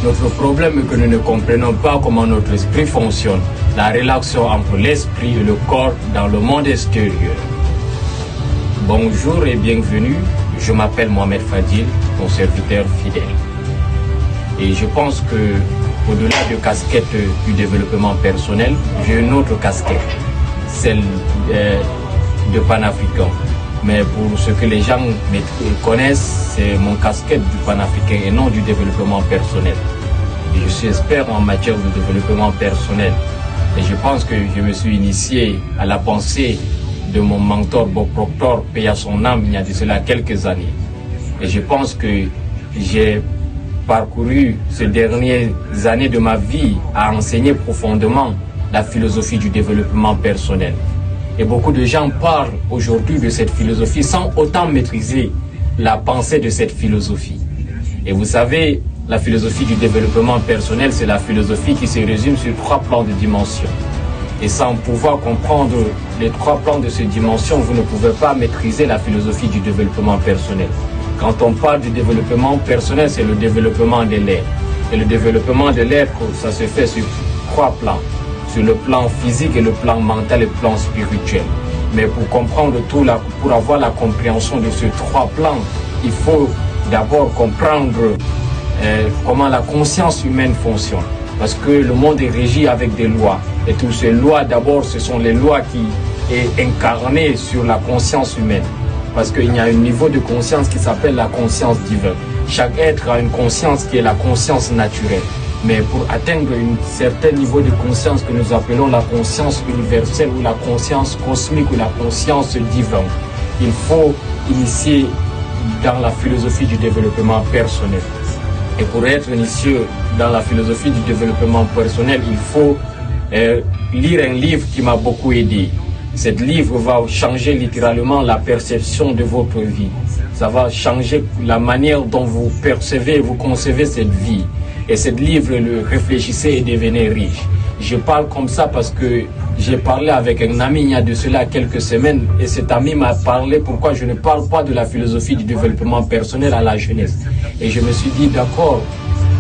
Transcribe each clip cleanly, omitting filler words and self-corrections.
Notre problème est que nous ne comprenons pas comment notre esprit fonctionne, la relation entre l'esprit et le corps dans le monde extérieur. Bonjour et bienvenue, je m'appelle Mohamed Fadil, ton serviteur fidèle. Et je pense que au-delà de casquette du développement personnel, j'ai une autre casquette, celle de panafricain. Mais pour ce que les gens connaissent, c'est mon casquette du panafricain et non du développement personnel. Et je suis expert en matière de développement personnel. Et je pense que je me suis initié à la pensée de mon mentor Bob Proctor, paix à son âme, il y a de cela quelques années. Et je pense que j'ai parcouru ces dernières années de ma vie à enseigner profondément la philosophie du développement personnel. Et beaucoup de gens parlent aujourd'hui de cette philosophie sans autant maîtriser la pensée de cette philosophie. Et vous savez, la philosophie du développement personnel, c'est la philosophie qui se résume sur 3 plans de dimension. Et sans pouvoir comprendre les 3 plans de ces dimensions, vous ne pouvez pas maîtriser la philosophie du développement personnel. Quand on parle du développement personnel, c'est le développement de l'être. Et le développement de l'être, ça se fait sur 3 plans. Sur le plan physique et le plan mental et le plan spirituel. Mais pour comprendre tout, pour avoir la compréhension de ces 3 plans, il faut d'abord comprendre comment la conscience humaine fonctionne. Parce que le monde est régi avec des lois. Et toutes ces lois, d'abord, ce sont les lois qui sont incarnées sur la conscience humaine. Parce qu'il y a un niveau de conscience qui s'appelle la conscience divine. Chaque être a une conscience qui est la conscience naturelle. Mais pour atteindre un certain niveau de conscience que nous appelons la conscience universelle ou la conscience cosmique ou la conscience divine, il faut initier dans la philosophie du développement personnel. Et pour être initié dans la philosophie du développement personnel, il faut lire un livre qui m'a beaucoup aidé. Ce livre va changer littéralement la perception de votre vie. Ça va changer la manière dont vous percevez et vous concevez cette vie. Et ce livre, le Réfléchissez et devenez riche. Je parle comme ça parce que j'ai parlé avec un ami il y a de cela quelques semaines et cet ami m'a parlé pourquoi je ne parle pas de la philosophie du développement personnel à la jeunesse. Et je me suis dit d'accord,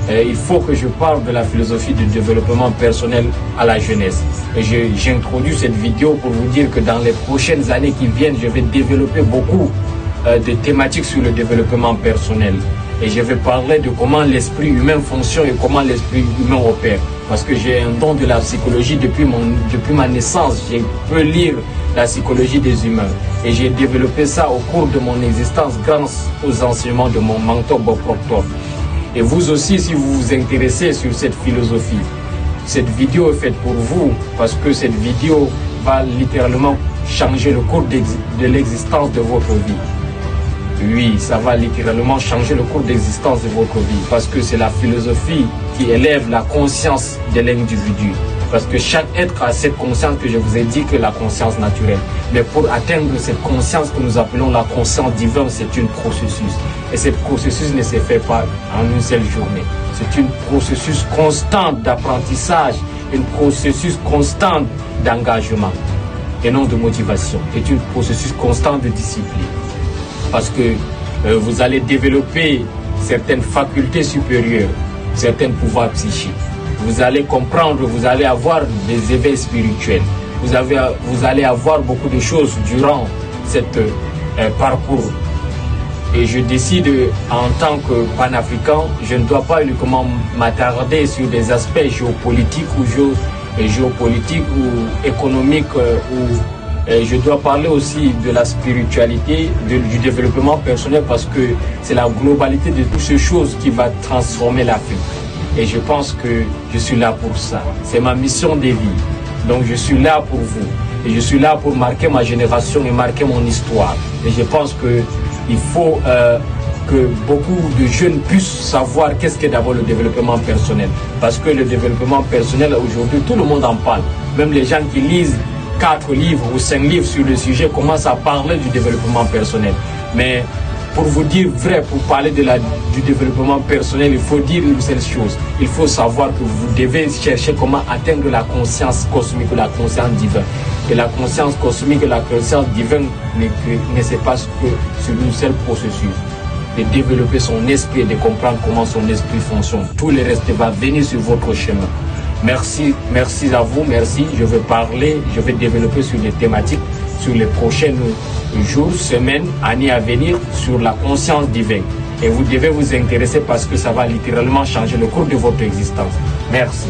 il faut que je parle de la philosophie du développement personnel à la jeunesse. Et j'introduis cette vidéo pour vous dire que dans les prochaines années qui viennent, je vais développer beaucoup de thématiques sur le développement personnel. Et je vais parler de comment l'esprit humain fonctionne et comment l'esprit humain opère. Parce que j'ai un don de la psychologie depuis ma naissance. Je peux lire la psychologie des humains. Et j'ai développé ça au cours de mon existence grâce aux enseignements de mon mentor Bob Proctor. Et vous aussi, si vous vous intéressez sur cette philosophie, cette vidéo est faite pour vous parce que cette vidéo va littéralement changer le cours de l'existence de votre vie. Oui, ça va littéralement changer le cours d'existence de votre vie parce que c'est la philosophie qui élève la conscience de l'individu. Parce que chaque être a cette conscience que je vous ai dit que la conscience naturelle. Mais pour atteindre cette conscience que nous appelons la conscience divine, c'est un processus. Et ce processus ne se fait pas en une seule journée. C'est un processus constant d'apprentissage, un processus constant d'engagement et non de motivation. C'est un processus constant de discipline. Parce que vous allez développer certaines facultés supérieures, certains pouvoirs psychiques. Vous allez comprendre, vous allez avoir des éveils spirituels. Vous allez avoir beaucoup de choses durant cette parcours. Et je décide, en tant que panafricain, je ne dois pas uniquement m'attarder sur des aspects géopolitiques ou économiques je dois parler aussi de la spiritualité, du développement personnel parce que c'est la globalité de toutes ces choses qui va transformer l'Afrique. Et je pense que je suis là pour ça. C'est ma mission de vie. Donc je suis là pour vous. Et je suis là pour marquer ma génération et marquer mon histoire. Et je pense qu'il faut que beaucoup de jeunes puissent savoir qu'est-ce qu'est d'abord le développement personnel. Parce que le développement personnel, aujourd'hui, tout le monde en parle. Même les gens qui lisent 4 livres ou 5 livres sur le sujet commencent à parler du développement personnel. Mais pour vous dire vrai, pour parler du développement personnel, il faut dire une seule chose. Il faut savoir que vous devez chercher comment atteindre la conscience cosmique ou la conscience divine. Et la conscience cosmique et la conscience divine ne se passent que sur un seul processus. de développer son esprit, de comprendre comment son esprit fonctionne. Tout le reste va venir sur votre chemin. Merci, merci à vous, merci. Je vais développer sur les thématiques, sur les prochains jours, semaines, années à venir, sur la conscience divine. Et vous devez vous intéresser parce que ça va littéralement changer le cours de votre existence. Merci.